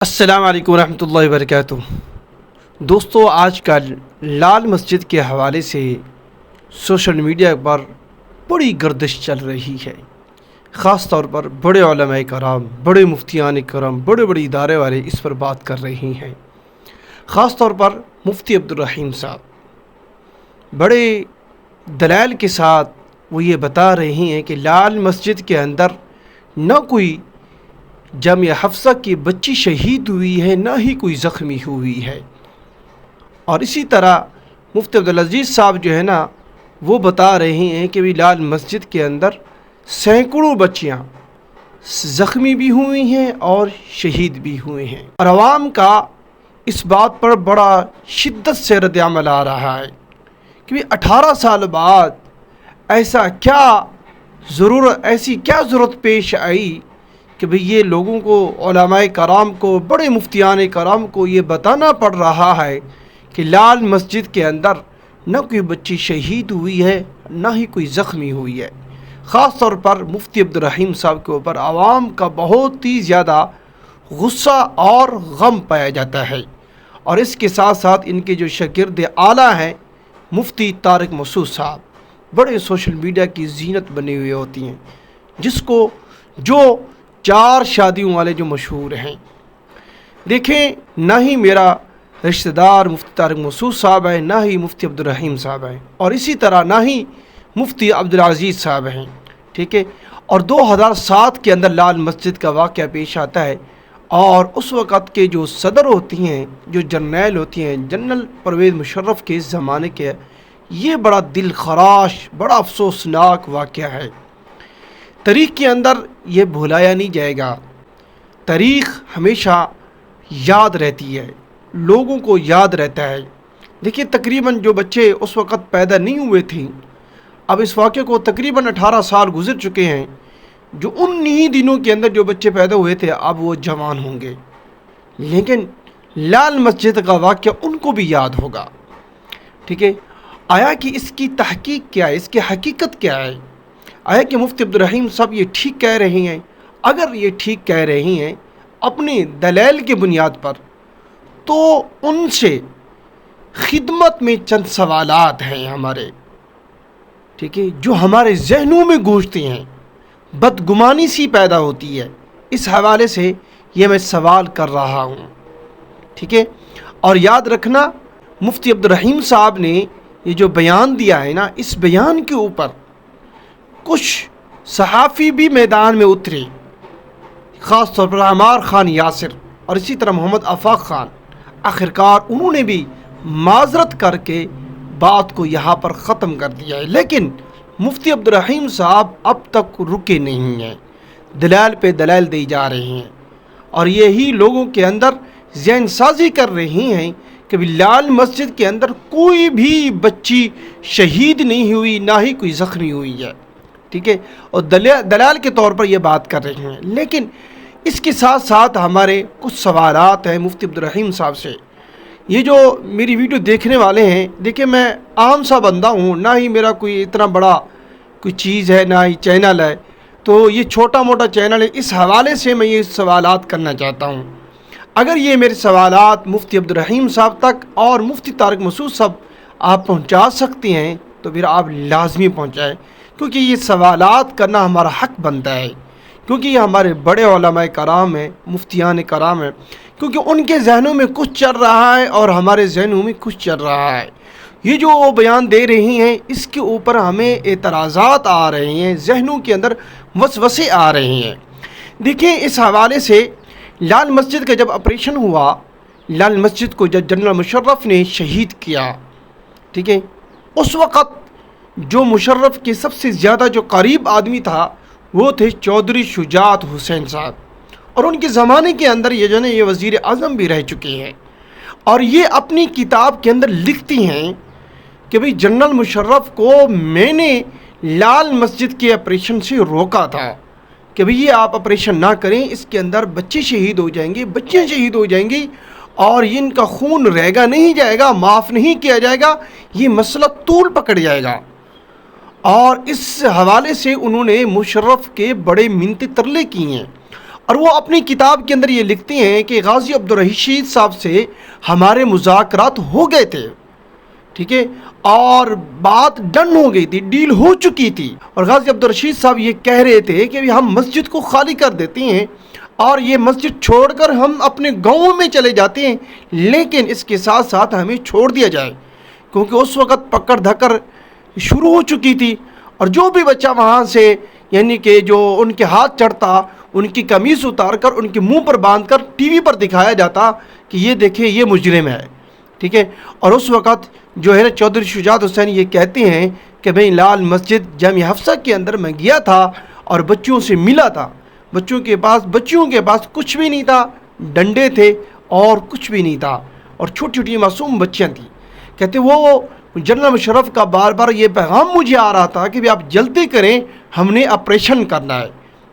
السلام علیکم ورحمۃ اللہ وبرکاتہ۔ دوستو، آج کل لال مسجد کے حوالے سے سوشل میڈیا پر بڑی گردش چل رہی ہے۔ خاص طور پر بڑے علماء کرام، بڑے مفتیان کرام، بڑے بڑے ادارے والے اس پر بات کر رہے ہیں۔ خاص طور پر مفتی عبدالرحیم صاحب بڑے دلائل کے ساتھ وہ یہ بتا رہے ہیں کہ لال مسجد کے اندر نہ کوئی جامعہ حفصہ کی بچی شہید ہوئی ہے، نہ ہی کوئی زخمی ہوئی ہے۔ اور اسی طرح مفتی عبدالعزیز صاحب جو ہے نا، وہ بتا رہے ہیں کہ بھی لال مسجد کے اندر سینکڑوں بچیاں زخمی بھی ہوئی ہیں اور شہید بھی ہوئے ہیں، اور عوام کا اس بات پر بڑا شدت سے رد عمل آ رہا ہے کہ بھی 18 سال بعد ایسی کیا ضرورت پیش آئی کہ بھئی یہ لوگوں کو، علماء کرام کو، بڑے مفتیان کرام کو یہ بتانا پڑ رہا ہے کہ لال مسجد کے اندر نہ کوئی بچی شہید ہوئی ہے، نہ ہی کوئی زخمی ہوئی ہے۔ خاص طور پر مفتی عبدالرحیم صاحب کے اوپر عوام کا بہت ہی زیادہ غصہ اور غم پایا جاتا ہے، اور اس کے ساتھ ساتھ ان کے جو شاگرد اعلیٰ ہیں مفتی طارق مسعود صاحب، بڑے سوشل میڈیا کی زینت بنے ہوئے ہوتی ہیں، جس کو جو 4 شادیوں والے جو مشہور ہیں۔ دیکھیں، نہ ہی میرا رشتہ دار مفتی طارق مسعود صاحب ہے، نہ ہی مفتی عبدالرحیم صاحب ہیں، اور اسی طرح نہ ہی مفتی عبدالعزیز صاحب ہیں، ٹھیک ہے۔ اور 2007 کے اندر لال مسجد کا واقعہ پیش آتا ہے، اور اس وقت کے جو صدر ہوتی ہیں، جو جرنیل ہوتی ہیں، جنرل پرویز مشرف کے زمانے کے، یہ بڑا دل خراش، بڑا افسوسناک واقعہ ہے۔ تاریخ کے اندر یہ بھلایا نہیں جائے گا۔ تاریخ ہمیشہ یاد رہتی ہے، لوگوں کو یاد رہتا ہے۔ دیکھیے، تقریباً جو بچے اس وقت پیدا نہیں ہوئے تھے، اب اس واقعے کو تقریباً 18 سال گزر چکے ہیں، جو انہی دنوں کے اندر جو بچے پیدا ہوئے تھے اب وہ جوان ہوں گے، لیکن لال مسجد کا واقعہ ان کو بھی یاد ہوگا، ٹھیک ہے۔ آیا کہ اس کی تحقیق کیا ہے، اس کی حقیقت کیا ہے؟ آیا کہ مفتی عبدالرحیم صاحب یہ ٹھیک کہہ رہے ہیں؟ اگر یہ ٹھیک کہہ رہے ہیں اپنی دلائل کی بنیاد پر، تو ان سے خدمت میں چند سوالات ہیں ہمارے، ٹھیک ہے، جو ہمارے ذہنوں میں گونجتے ہیں، بدگمانی سی پیدا ہوتی ہے۔ اس حوالے سے یہ میں سوال کر رہا ہوں، ٹھیک ہے۔ اور یاد رکھنا، مفتی عبدالرحیم صاحب نے یہ جو بیان دیا ہے نا، اس بیان کے اوپر کچھ صحافی بھی میدان میں اترے، خاص طور پر عمار خان یاسر اور اسی طرح محمد آفاق خان۔ آخرکار انہوں نے بھی معذرت کر کے بات کو یہاں پر ختم کر دیا ہے، لیکن مفتی عبدالرحیم صاحب اب تک رکے نہیں ہیں، دلائل پہ دلائل دی جا رہے ہیں، اور یہی لوگوں کے اندر ذہن سازی کر رہے ہیں کہ لال مسجد کے اندر کوئی بھی بچی شہید نہیں ہوئی، نہ ہی کوئی زخمی ہوئی ہے، ٹھیک ہے، اور دلائل کے طور پر یہ بات کر رہے ہیں۔ لیکن اس کے ساتھ ساتھ ہمارے کچھ سوالات ہیں مفتی عبدالرحیم صاحب سے۔ یہ جو میری ویڈیو دیکھنے والے ہیں، دیکھیں، میں عام سا بندہ ہوں، نہ ہی میرا کوئی اتنا بڑا کوئی چیز ہے، نہ ہی چینل ہے، تو یہ چھوٹا موٹا چینل ہے، اس حوالے سے میں یہ سوالات کرنا چاہتا ہوں۔ اگر یہ میرے سوالات مفتی عبدالرحیم صاحب تک اور مفتی طارق مسعود صاحب آپ پہنچا سکتے ہیں تو پھر آپ لازمی پہنچائیں، کیونکہ یہ سوالات کرنا ہمارا حق بنتا ہے، کیونکہ یہ ہمارے بڑے علماء کرام ہیں، مفتیان کرام ہیں، کیونکہ ان کے ذہنوں میں کچھ چل رہا ہے اور ہمارے ذہنوں میں کچھ چل رہا ہے۔ یہ جو وہ بیان دے رہی ہیں، اس کے اوپر ہمیں اعتراضات آ رہے ہیں، ذہنوں کے اندر وسوسے آ رہے ہیں۔ دیکھیں، اس حوالے سے لال مسجد کا جب آپریشن ہوا، لال مسجد کو جب جنرل مشرف نے شہید کیا، ٹھیک ہے، اس وقت جو مشرف کے سب سے زیادہ جو قریب آدمی تھا وہ تھے چودھری شجاعت حسین صاحب، اور ان کے زمانے کے اندر یہ جو ہے یہ وزیر اعظم بھی رہ چکے ہیں، اور یہ اپنی کتاب کے اندر لکھتی ہیں کہ بھئی جنرل مشرف کو میں نے لال مسجد کے آپریشن سے روکا تھا کہ بھئی یہ آپ آپریشن نہ کریں، اس کے اندر بچے شہید ہو جائیں گے، بچیاں شہید ہو جائیں گی، اور ان کا خون رہے گا، نہیں جائے گا، معاف نہیں کیا جائے گا، یہ مسئلہ طول پکڑ جائے گا۔ اور اس حوالے سے انہوں نے مشرف کے بڑے منت ترلے کی ہیں، اور وہ اپنی کتاب کے اندر یہ لکھتے ہیں کہ غازی عبدالرشید صاحب سے ہمارے مذاکرات ہو گئے تھے، ٹھیک ہے، اور بات ڈن ہو گئی تھی، ڈیل ہو چکی تھی، اور غازی عبدالرشید صاحب یہ کہہ رہے تھے کہ ہم مسجد کو خالی کر دیتے ہیں اور یہ مسجد چھوڑ کر ہم اپنے گاؤں میں چلے جاتے ہیں، لیکن اس کے ساتھ ساتھ ہمیں چھوڑ دیا جائے، کیونکہ اس وقت پکڑ دھکڑ شروع ہو چکی تھی، اور جو بھی بچہ وہاں سے یعنی کہ جو ان کے ہاتھ چڑھتا، ان کی قمیص اتار کر ان کے منہ پر باندھ کر ٹی وی پر دکھایا جاتا کہ یہ دیکھیں یہ مجرم ہے، ٹھیک ہے۔ اور اس وقت جو ہے چودھری شجاعت حسین یہ کہتے ہیں کہ میں لال مسجد جامعہ حفصہ کے اندر میں گیا تھا اور بچوں سے ملا تھا، بچیوں کے پاس کچھ بھی نہیں تھا، ڈنڈے تھے اور کچھ بھی نہیں تھا، اور چھوٹی چھوٹی معصوم بچیاں تھیں۔ کہتے وہ جنرل مشرف کا بار بار یہ پیغام مجھے آ رہا تھا کہ آپ جلدی کریں، ہم نے آپریشن کرنا ہے،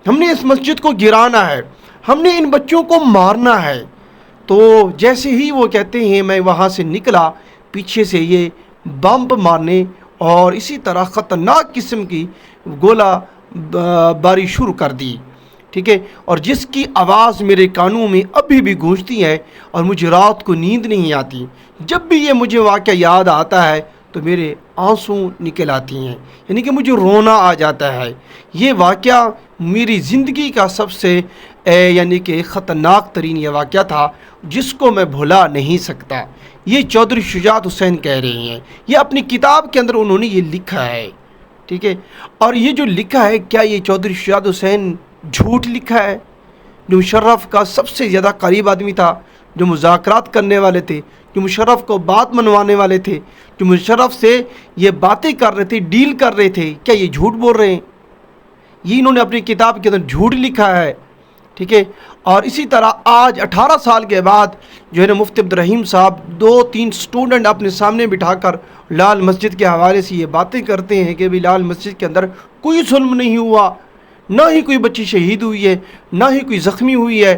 ہم نے اس مسجد کو گرانا ہے، ہم نے ان بچوں کو مارنا ہے۔ تو جیسے ہی وہ کہتے ہیں میں وہاں سے نکلا، پیچھے سے یہ بمب مارنے اور اسی طرح خطرناک قسم کی گولہ باری شروع کر دی، ٹھیک ہے، اور جس کی آواز میرے کانوں میں ابھی بھی گونجتی ہے اور مجھے رات کو نیند نہیں آتی۔ جب بھی یہ مجھے واقعہ یاد آتا ہے تو میرے آنسو نکل آتی ہیں، یعنی کہ مجھے رونا آ جاتا ہے۔ یہ واقعہ میری زندگی کا سب سے یعنی کہ خطرناک ترین یہ واقعہ تھا جس کو میں بھلا نہیں سکتا۔ یہ چودھری شجاعت حسین کہہ رہے ہیں، یہ اپنی کتاب کے اندر انہوں نے یہ لکھا ہے، ٹھیک ہے۔ اور یہ جو لکھا ہے، کیا یہ چودھری شجاعت حسین جھوٹ لکھا ہے؟ جو مشرف کا سب سے زیادہ قریب آدمی تھا، جو مذاکرات کرنے والے تھے، جو مشرف کو بات منوانے والے تھے، جو مشرف سے یہ باتیں کر رہے تھے، ڈیل کر رہے تھے، کیا یہ جھوٹ بول رہے ہیں؟ یہ انہوں نے اپنی کتاب کے اندر جھوٹ لکھا ہے، ٹھیک ہے۔ اور اسی طرح آج 18 سال کے بعد جو ہے نا مفتی عبدالرحیم صاحب 2-3 اسٹوڈنٹ اپنے سامنے بٹھا کر لال مسجد کے حوالے سے یہ باتیں کرتے ہیں کہ بھی لال مسجد کے اندر کوئی ظلم نہیں ہوا، نہ ہی کوئی بچی شہید ہوئی ہے، نہ ہی کوئی زخمی ہوئی ہے۔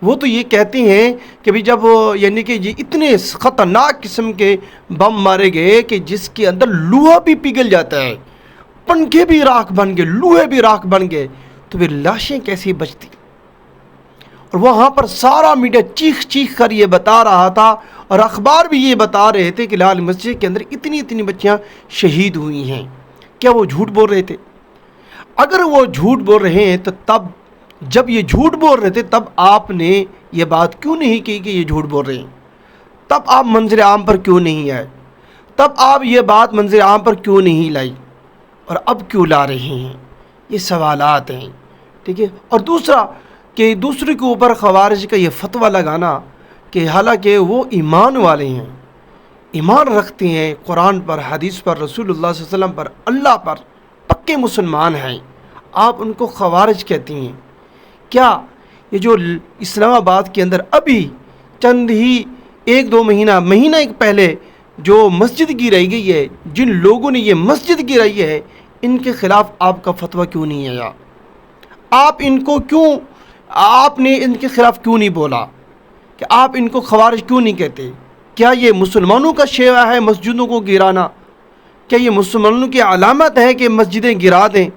وہ تو یہ کہتے ہیں کہ بھی جب یعنی کہ یہ اتنے خطرناک قسم کے بم مارے گئے کہ جس کے اندر لوہا بھی پگھل جاتا ہے، پنکھے بھی راکھ بن گئے، لوہے بھی راکھ بن گئے، تو پھر لاشیں کیسے بچتی؟ اور وہاں پر سارا میڈیا چیخ چیخ کر یہ بتا رہا تھا، اور اخبار بھی یہ بتا رہے تھے کہ لال مسجد کے اندر اتنی بچیاں شہید ہوئی ہیں۔ کیا وہ جھوٹ بول رہے تھے؟ اگر وہ جھوٹ بول رہے ہیں تو تب جب یہ جھوٹ بول رہے تھے تب آپ نے یہ بات کیوں نہیں کی کہ یہ جھوٹ بول رہے ہیں؟ تب آپ منظر عام پر کیوں نہیں آئے؟ تب آپ یہ بات منظر عام پر کیوں نہیں لائی؟ اور اب کیوں لا رہے ہیں؟ یہ سوالات ہیں، ٹھیک ہے۔ اور دوسرا کہ دوسرے کے اوپر خوارج کا یہ فتویٰ لگانا کہ حالانکہ وہ ایمان والے ہیں، ایمان رکھتے ہیں قرآن پر، حدیث پر، رسول اللہ صلی اللہ علیہ وسلم پر، اللہ پر، پکے مسلمان ہیں، آپ ان کو خوارج کہتے ہیں۔ کیا یہ جو اسلام آباد کے اندر ابھی چند ہی 1-2 مہینہ ایک پہلے جو مسجد گرائی گئی ہے، جن لوگوں نے یہ مسجد گرائی ہے، ان کے خلاف آپ کا فتویٰ کیوں نہیں آیا؟ آپ نے ان کے خلاف کیوں نہیں بولا کہ آپ ان کو خوارج کیوں نہیں کہتے؟ کیا یہ مسلمانوں کا شیوا ہے مسجدوں کو گرانا؟ کیا یہ مسلمانوں کی علامت ہے کہ مسجدیں گرا دیں؟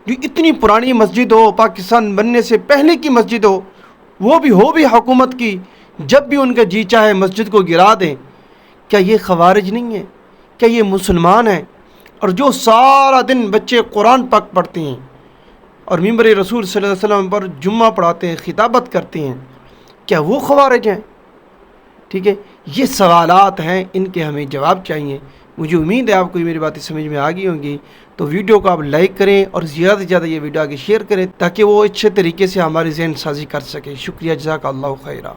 جو اتنی پرانی مسجد ہو، پاکستان بننے سے پہلے کی مسجد ہو، وہ بھی حکومت کی، جب بھی ان کا جی چاہے مسجد کو گرا دیں، کیا یہ خوارج نہیں ہے؟ کیا یہ مسلمان ہیں؟ اور جو سارا دن بچے قرآن پاک پڑھتے ہیں اور ممبر رسول صلی اللہ علیہ وسلم پر جمعہ پڑھاتے ہیں، خطابت کرتے ہیں، کیا وہ خوارج ہیں؟ ٹھیک ہے، یہ سوالات ہیں، ان کے ہمیں جواب چاہیے۔ مجھے امید ہے آپ کو میری باتیں سمجھ میں آ گئی ہوں گی، تو ویڈیو کو آپ لائک کریں اور زیادہ سے زیادہ یہ ویڈیو آگے شیئر کریں تاکہ وہ اچھے طریقے سے ہماری ذہن سازی کر سکے۔ شکریہ، جزاک اللہ خیرہ۔